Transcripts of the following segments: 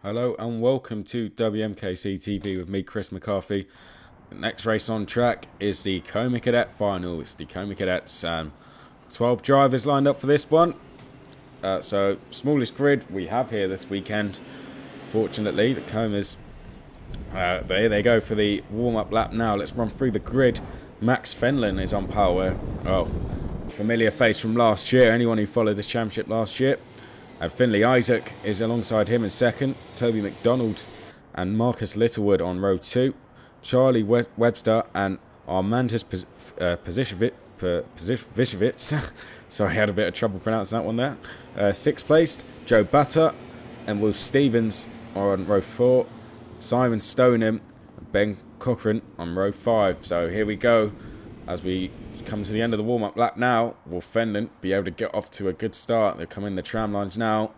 Hello and welcome to WMKCTV with me, Chris McCarthy. The next race on track is the Coma Cadet final. It's the Coma Cadets. 12 drivers lined up for this one. So, smallest grid we have here this weekend. Fortunately, the Comas. But here they go for the warm-up lap now. Let's run through the grid. Max Fenlon is on power. Oh, familiar face from last year. Anyone who followed this championship last year. And Finley Isaac is alongside him in second. Toby McDonald and Marcus Littlewood on row 2. Charlie Webster and Armantas Pozicevich. Sorry, I had a bit of trouble pronouncing that one there. 6th placed, Joe Butter and Will Stevens are on row 4. Simon Stoneham and Ben Cochran on row 5. So here we go as we come to the end of the warm-up lap now. Will Fenlon be able to get off to a good start? They're coming the tram lines now.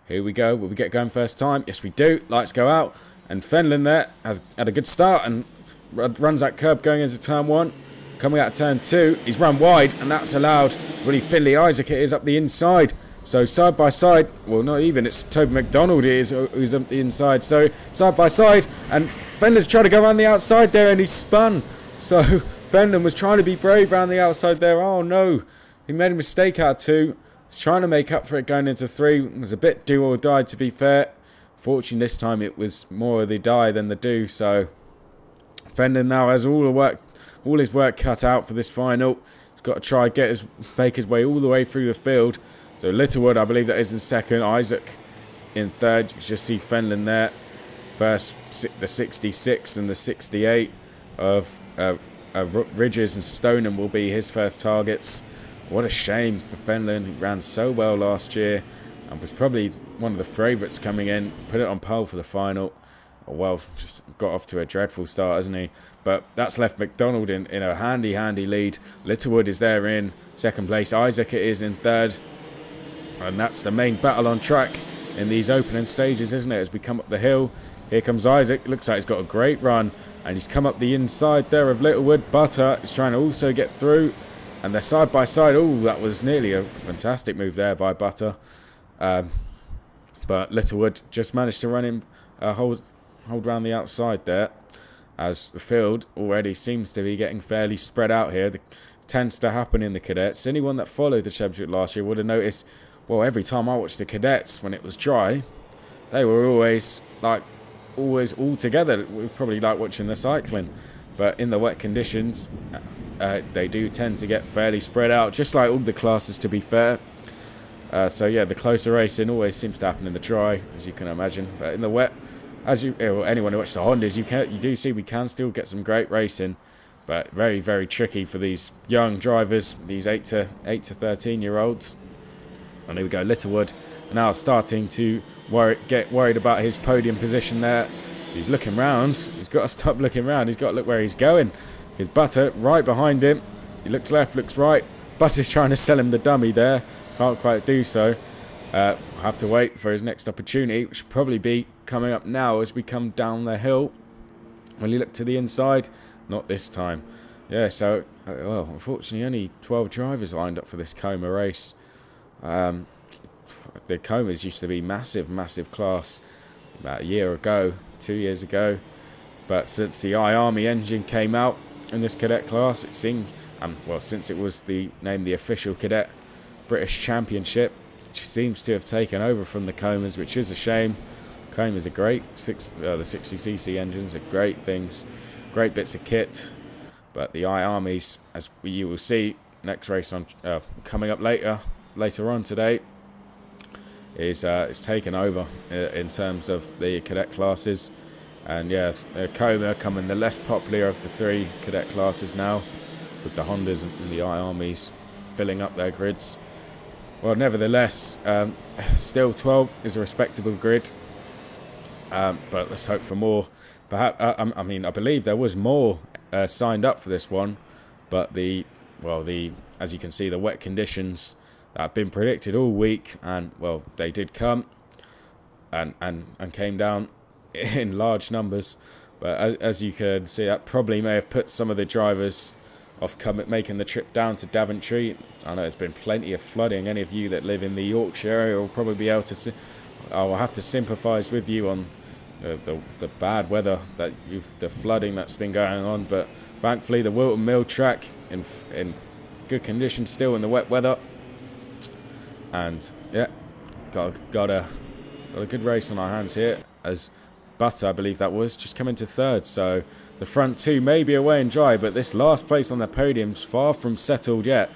Here we go. Will we get going first time? Yes, we do. Lights go out. And Fenlon there has had a good start and runs that curb going into turn 1. Coming out of turn 2, he's run wide, and that's allowed really Finley Isaac it is up the inside. So side by side, well not even, it's Toby McDonald who's up the inside. So side by side, and Fenlon's trying to go around the outside there and he's spun. So Fenlon was trying to be brave around the outside there. Oh no, he made a mistake out of 2. He's trying to make up for it going into 3. It was a bit do or die to be fair. Fortunately this time it was more of the die than the do. So Fenlon now has all his work cut out for this final. He's got to try and make his way all the way through the field. So Littlewood, I believe that is in second. Isaac in third. You can just see Fenlon there. First, the 66 and the 68 of Ridges and Stoneham will be his first targets. What a shame for Fenlon. He ran so well last year and was probably one of the favourites coming in. Put it on pole for the final. Oh, well, just got off to a dreadful start, hasn't he? But that's left McDonald in a handy lead. Littlewood is there in second place. Isaac it is in third. And that's the main battle on track in these opening stages, isn't it? As we come up the hill, here comes Isaac. Looks like he's got a great run. And he's come up the inside there of Littlewood. Butter is trying to also get through. And they're side by side. Oh, that was nearly a fantastic move there by Butter. But Littlewood just managed to run him, hold round the outside there. As the field already seems to be getting fairly spread out here. It tends to happen in the Cadets. Anyone that followed the championship last year would have noticed, well, every time I watched the Cadets when it was dry, they were always all together. We probably like watching the cycling, but in the wet conditions they do tend to get fairly spread out, just like all the classes to be fair. So yeah, the closer racing always seems to happen in the dry, as you can imagine, but in the wet, anyone who watched the Hondas, you do see we can still get some great racing, but very tricky for these young drivers, these 8 to 13 year olds. And here we go, Littlewood now starting to get worried about his podium position there. He's looking round. He's got to stop looking round. He's got to look where he's going. His Butter right behind him. He looks left, looks right. Butter's trying to sell him the dummy there. Can't quite do so. I'll have to wait for his next opportunity, which will probably be coming up now as we come down the hill. Will he look to the inside? Not this time. Yeah, so, well, unfortunately only 12 drivers lined up for this Coma race. The Comas used to be massive class about a year ago, 2 years ago. But since the iArmy engine came out in this cadet class, it seemed, well, since it was named the official Cadet British Championship, it seems to have taken over from the Comas, which is a shame. Comas are great. The 60cc engines are great things, great bits of kit. But the iArmies, as you will see, next race on coming up later on today, is taken over in terms of the cadet classes. And yeah, Coma coming the less popular of the 3 cadet classes now, with the Hondas and the iArmies filling up their grids. Well, nevertheless, still 12 is a respectable grid, but let's hope for more. Perhaps I mean, I believe there was more signed up for this one, but as you can see, the wet conditions that have been predicted all week, and well, they did come and came down in large numbers. But as you can see, that probably may have put some of the drivers off making the trip down to Daventry. I know there's been plenty of flooding. Any of you that live in the Yorkshire area will probably be able to see. I will have to sympathise with you on the bad weather that the flooding that's been going on. But thankfully the Whilton Mill track in good condition still in the wet weather. And yeah, got a good race on our hands here, as Butter, I believe that was, just coming to third. So the front two may be away and dry, but this last place on the podium's far from settled yet.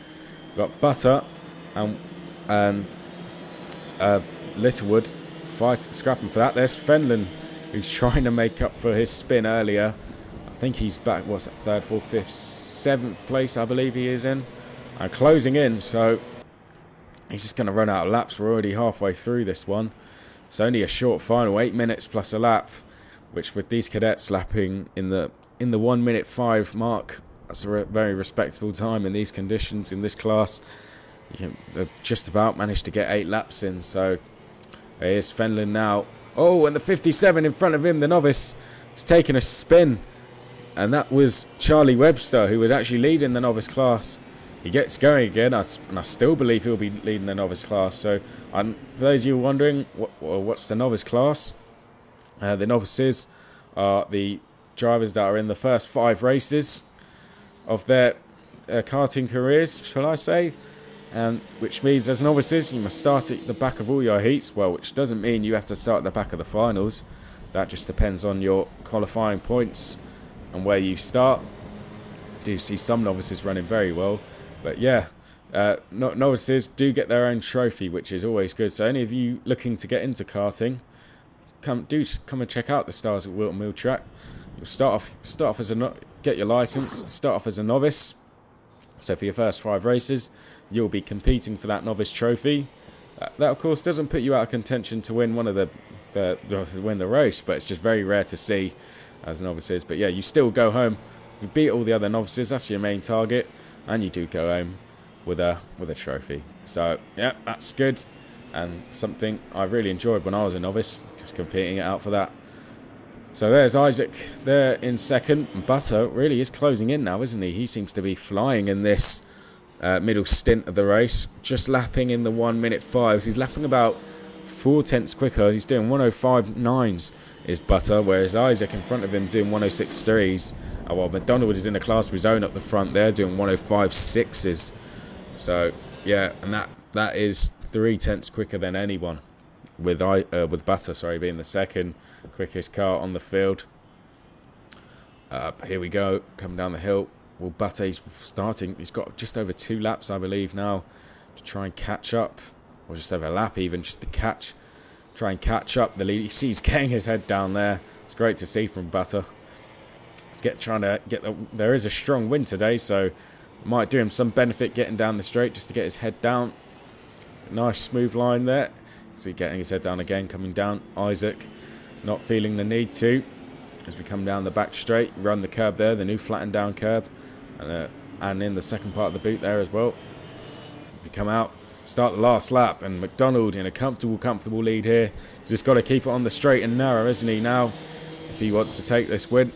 We've got Butter and Littlewood scrapping for that. There's Fenlon, who's trying to make up for his spin earlier. I think he's back, what's that, third, fourth, fifth, seventh place I believe he is in. And closing in, so he's just going to run out of laps. We're already halfway through this one. It's only a short final, 8 minutes plus a lap, which with these cadets lapping in the 1 minute 5 mark, that's a very respectable time in these conditions, in this class. They've just about managed to get 8 laps in. So here's Fenlon now. Oh, and the 57 in front of him, the novice, is taking a spin. And that was Charlie Webster, who was actually leading the novice class. He gets going again, and I still believe he'll be leading the novice class. So, for those of you wondering, what's the novice class? The novices are the drivers that are in the first 5 races of their karting careers, shall I say? Which means, as novices, you must start at the back of all your heats. Well, which doesn't mean you have to start at the back of the finals. That just depends on your qualifying points and where you start. I do see some novices running very well. But yeah, novices do get their own trophy, which is always good. So any of you looking to get into karting, come and check out the Stars at Whilton Mill track. You'll start off as get your license, start off as a novice. So for your first 5 races, you'll be competing for that novice trophy. That of course doesn't put you out of contention to win one of win the race, but it's just very rare to see as novices. But yeah, you still go home. You beat all the other novices. That's your main target. And you do go home with a trophy. So yeah, that's good, and something I really enjoyed when I was a novice, just competing it out for that. So there's Isaac there in second. Butter really is closing in now, isn't he? He seems to be flying in this middle stint of the race, just lapping in the 1 minute 5s. He's lapping about 4 tenths quicker. He's doing 105.9s is Butter, whereas Isaac in front of him doing 106.3s. Well, McDonald is in a class of his own up the front there, doing 105.6s. So yeah, and that is 3 tenths quicker than anyone, with Butter, sorry, being the second quickest car on the field. Here we go, coming down the hill. Well, Butter, he's starting. He's got just over 2 laps, I believe, now to try and catch up, or just over a lap even, just to try and catch up the lead. You see he's getting his head down there. It's great to see from Butter. There is a strong wind today, so it might do him some benefit getting down the straight just to get his head down. Nice smooth line there. See, getting his head down again, coming down. Isaac not feeling the need to, as we come down the back straight, run the curb there, the new flattened down curb, and in the second part of the boot there as well. We come out, start the last lap, and McDonald in a comfortable lead here. He's just got to keep it on the straight and narrow, isn't he, now, if he wants to take this win.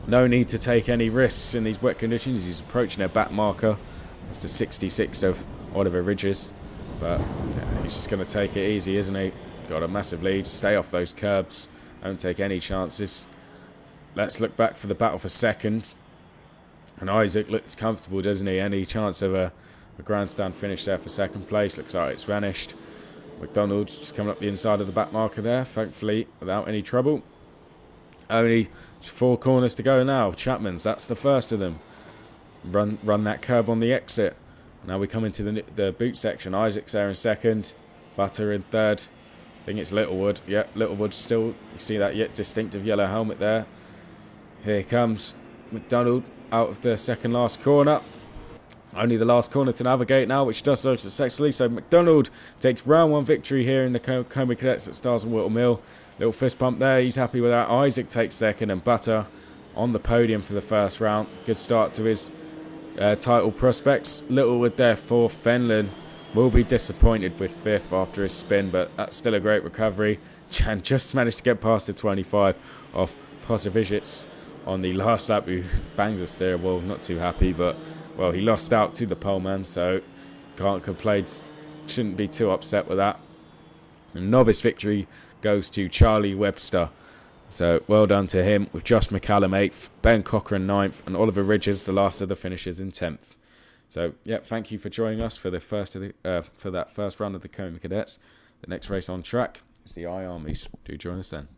No need to take any risks in these wet conditions. He's approaching a back marker. It's the 66 of Oliver Ridges. But yeah, he's just going to take it easy, isn't he? Got a massive lead. Stay off those curbs. Don't take any chances. Let's look back for the battle for second. And Isaac looks comfortable, doesn't he? Any chance of a grandstand finish there for second place? Looks like it's vanished. McDonald just coming up the inside of the back marker there, thankfully, without any trouble. Only 4 corners to go now. Chapman's, that's the first of them. Run that curb on the exit. Now we come into the boot section. Isaac's there in second. Butter in third. I think it's Littlewood. Yeah, Littlewood still. You see that yet distinctive yellow helmet there. Here comes McDonald out of the second last corner. Only the last corner to navigate now, which does so successfully. So McDonald takes round 1 victory here in the Comey Cadets at Stars and Whilton Mill. Little fist pump there. He's happy with that. Isaac takes second, and Butter on the podium for the first round. Good start to his title prospects. Littlewood there for Fenlon. Will be disappointed with 5th after his spin, but that's still a great recovery. Chan just managed to get past the 25 off Posavicic on the last lap, who bangs us there. Well, not too happy, but well, he lost out to the poleman, so can't complain. Shouldn't be too upset with that. The novice victory goes to Charlie Webster So well done to him, with Josh McCallum 8th, Ben Cochran 9th, and Oliver Ridges, the last of the finishers, in 10th. So yeah, thank you for joining us for the for that first run of the Coma Cadets. The next race on track is the I Armies. Do join us then.